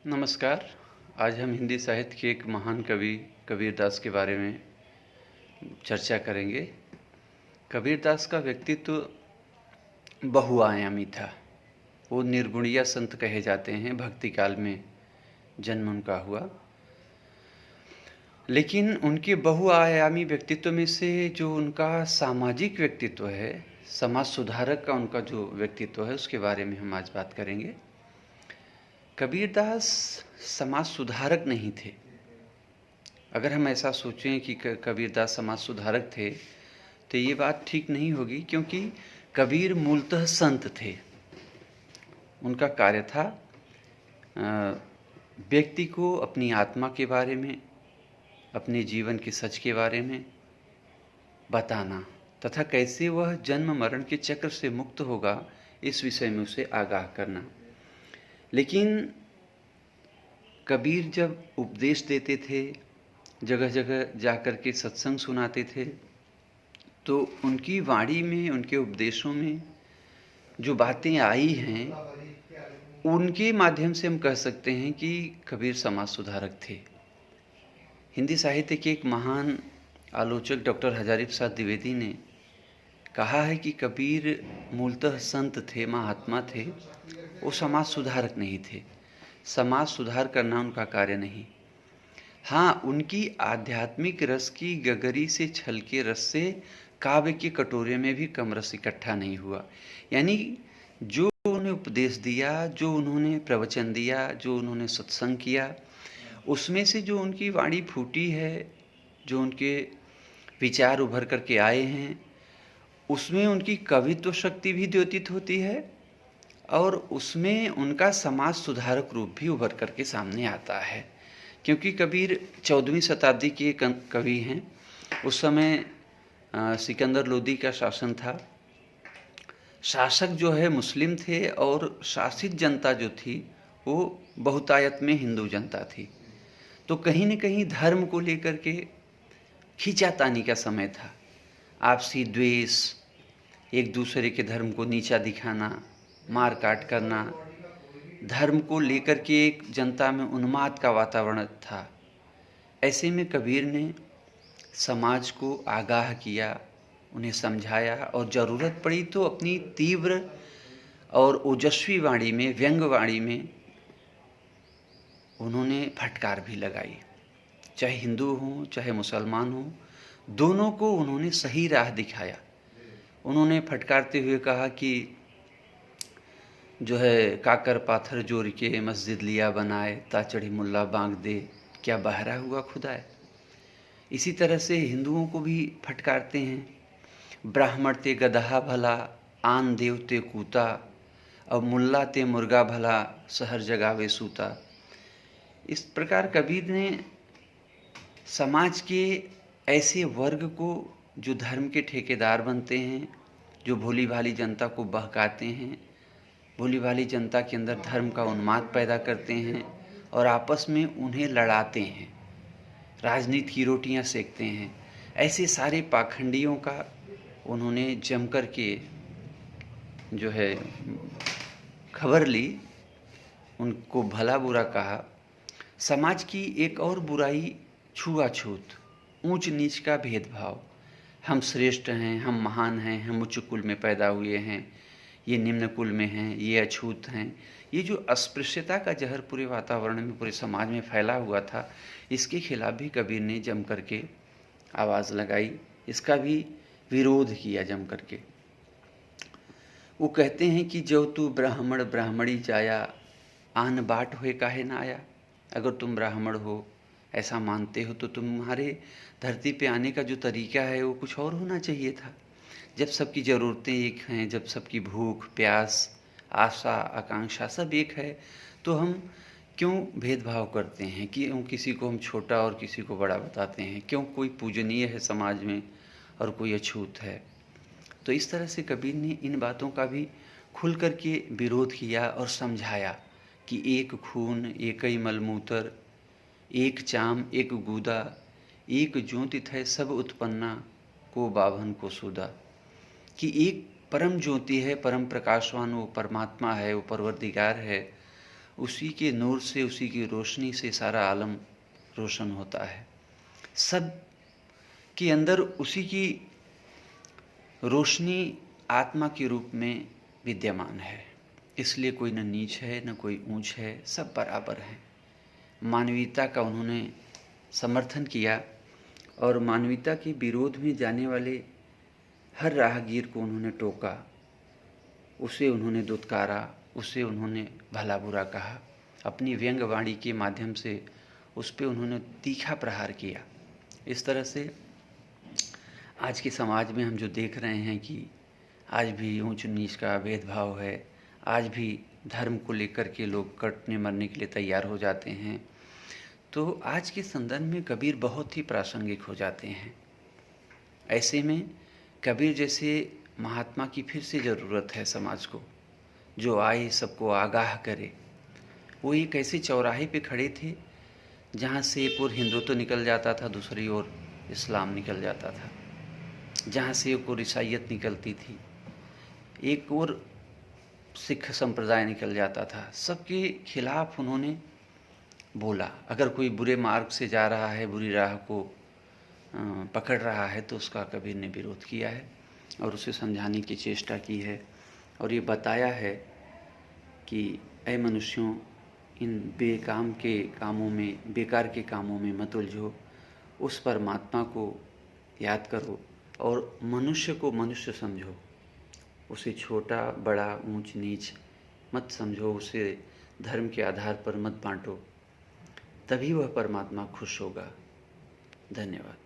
नमस्कार। आज हम हिंदी साहित्य के एक महान कवि कबीरदास के बारे में चर्चा करेंगे। कबीरदास का व्यक्तित्व बहुआयामी था। वो निर्गुणिया संत कहे जाते हैं। भक्ति काल में जन्म उनका हुआ, लेकिन उनके बहुआयामी व्यक्तित्व में से जो उनका सामाजिक व्यक्तित्व है, समाज सुधारक का उनका जो व्यक्तित्व है, उसके बारे में हम आज बात करेंगे। कबीरदास समाज सुधारक नहीं थे। अगर हम ऐसा सोचें कि कबीरदास समाज सुधारक थे तो ये बात ठीक नहीं होगी, क्योंकि कबीर मूलतः संत थे। उनका कार्य था व्यक्ति को अपनी आत्मा के बारे में, अपने जीवन के सच के बारे में बताना तथा कैसे वह जन्म मरण के चक्र से मुक्त होगा, इस विषय में उसे आगाह करना। लेकिन कबीर जब उपदेश देते थे, जगह जगह जाकर के सत्संग सुनाते थे, तो उनकी वाणी में, उनके उपदेशों में जो बातें आई हैं, उनके माध्यम से हम कह सकते हैं कि कबीर समाज सुधारक थे। हिंदी साहित्य के एक महान आलोचक डॉक्टर हजारी प्रसाद द्विवेदी ने कहा है कि कबीर मूलतः संत थे, महात्मा थे। वो समाज सुधारक नहीं थे। समाज सुधार करना उनका कार्य नहीं। हाँ, उनकी आध्यात्मिक रस की गगरी से छलके रस से काव्य के कटोरे में भी कम रस इकट्ठा नहीं हुआ। यानी जो उन्होंने उपदेश दिया, जो उन्होंने प्रवचन दिया, जो उन्होंने सत्संग किया, उसमें से जो उनकी वाणी फूटी है, जो उनके विचार उभर करके आए हैं, उसमें उनकी कवित्व शक्ति भी द्योतित होती है और उसमें उनका समाज सुधारक रूप भी उभर करके सामने आता है। क्योंकि कबीर 14वीं शताब्दी के कवि हैं। उस समय सिकंदर लोदी का शासन था। शासक जो है मुस्लिम थे और शासित जनता जो थी वो बहुतायत में हिंदू जनता थी। तो कहीं न कहीं धर्म को लेकर के खींचातानी का समय था। आपसी द्वेष, एक दूसरे के धर्म को नीचा दिखाना, मार काट करना, धर्म को लेकर के एक जनता में उन्माद का वातावरण था। ऐसे में कबीर ने समाज को आगाह किया, उन्हें समझाया और ज़रूरत पड़ी तो अपनी तीव्र और ओजस्वी वाणी में, व्यंग वाणी में उन्होंने फटकार भी लगाई। चाहे हिंदू हों, चाहे मुसलमान हों, दोनों को उन्होंने सही राह दिखाया। उन्होंने फटकारते हुए कहा कि जो है, काकर पाथर जोड़ के मस्जिद लिया बनाए, ताचढ़ी मुल्ला बांग दे, क्या बहरा हुआ खुदाए। इसी तरह से हिंदुओं को भी फटकारते हैं, ब्राह्मण ते गदहा भला, आन देव ते कूता, अब मुल्ला ते मुर्गा भला, शहर जगावे सूता। इस प्रकार कबीर ने समाज के ऐसे वर्ग को जो धर्म के ठेकेदार बनते हैं, जो भोली भाली जनता को बहकाते हैं, भोली भाली जनता के अंदर धर्म का उन्माद पैदा करते हैं और आपस में उन्हें लड़ाते हैं, राजनीति की रोटियां सेकते हैं, ऐसे सारे पाखंडियों का उन्होंने जम कर के जो है खबर ली, उनको भला बुरा कहा। समाज की एक और बुराई छुआछूत, ऊंच नीच का भेदभाव। हम श्रेष्ठ हैं, हम महान हैं, हम उच्च कुल में पैदा हुए हैं, ये निम्न कुल में हैं, ये अछूत हैं। ये जो अस्पृश्यता का जहर पूरे वातावरण में, पूरे समाज में फैला हुआ था, इसके खिलाफ भी कबीर ने जम करके आवाज़ लगाई, इसका भी विरोध किया जम करके। वो कहते हैं कि जो तू ब्राह्मण ब्राह्मणी जाया, आन बाट हुए काहे ना आया। अगर तुम ब्राह्मण हो, ऐसा मानते हो, तो तुम्हारे धरती पे आने का जो तरीका है वो कुछ और होना चाहिए था। जब सबकी ज़रूरतें एक हैं, जब सबकी भूख प्यास, आशा आकांक्षा सब एक है, तो हम क्यों भेदभाव करते हैं? क्यों किसी को हम छोटा और किसी को बड़ा बताते हैं? क्यों कोई पूजनीय है समाज में और कोई अछूत है? तो इस तरह से कबीर ने इन बातों का भी खुल कर के विरोध किया और समझाया कि एक खून एक ही मलमूत्र, एक चाम एक गूदा, एक ज्योति थे सब उत्पन्ना, को बाभन को सुदा। कि एक परम ज्योति है, परम प्रकाशवान वो परमात्मा है, वो परवरदिगार है, उसी के नूर से, उसी की रोशनी से सारा आलम रोशन होता है। सब के अंदर उसी की रोशनी आत्मा के रूप में विद्यमान है। इसलिए कोई न नीच है न कोई ऊंच है, सब बराबर हैं। मानवीयता का उन्होंने समर्थन किया और मानवीयता के विरोध में जाने वाले हर राहगीर को उन्होंने टोका, उसे उन्होंने दुत्कारा, उसे उन्होंने भला बुरा कहा। अपनी व्यंग्यवाणी के माध्यम से उस पर उन्होंने तीखा प्रहार किया। इस तरह से आज के समाज में हम जो देख रहे हैं कि आज भी ऊंच नीच का भेदभाव है, आज भी धर्म को लेकर के लोग कटने मरने के लिए तैयार हो जाते हैं, तो आज के संदर्भ में कबीर बहुत ही प्रासंगिक हो जाते हैं। ऐसे में कबीर जैसे महात्मा की फिर से ज़रूरत है समाज को, जो आए सबको आगाह करे। वो एक ऐसे चौराहे पे खड़े थे जहाँ से एक ओर हिंदुत्व निकल जाता था, दूसरी ओर इस्लाम निकल जाता था, जहाँ से एक ओर ईसाईयत निकलती थी, एक ओर सिख संप्रदाय निकल जाता था। सबके खिलाफ उन्होंने बोला। अगर कोई बुरे मार्ग से जा रहा है, बुरी राह को पकड़ रहा है, तो उसका कबीर ने विरोध किया है और उसे समझाने की चेष्टा की है और ये बताया है कि ऐ मनुष्यों, इन बेकार के कामों में मत उलझो, उस परमात्मा को याद करो और मनुष्य को मनुष्य समझो, उसे छोटा बड़ा ऊंच नीच मत समझो, उसे धर्म के आधार पर मत बांटो, तभी वह परमात्मा खुश होगा। धन्यवाद।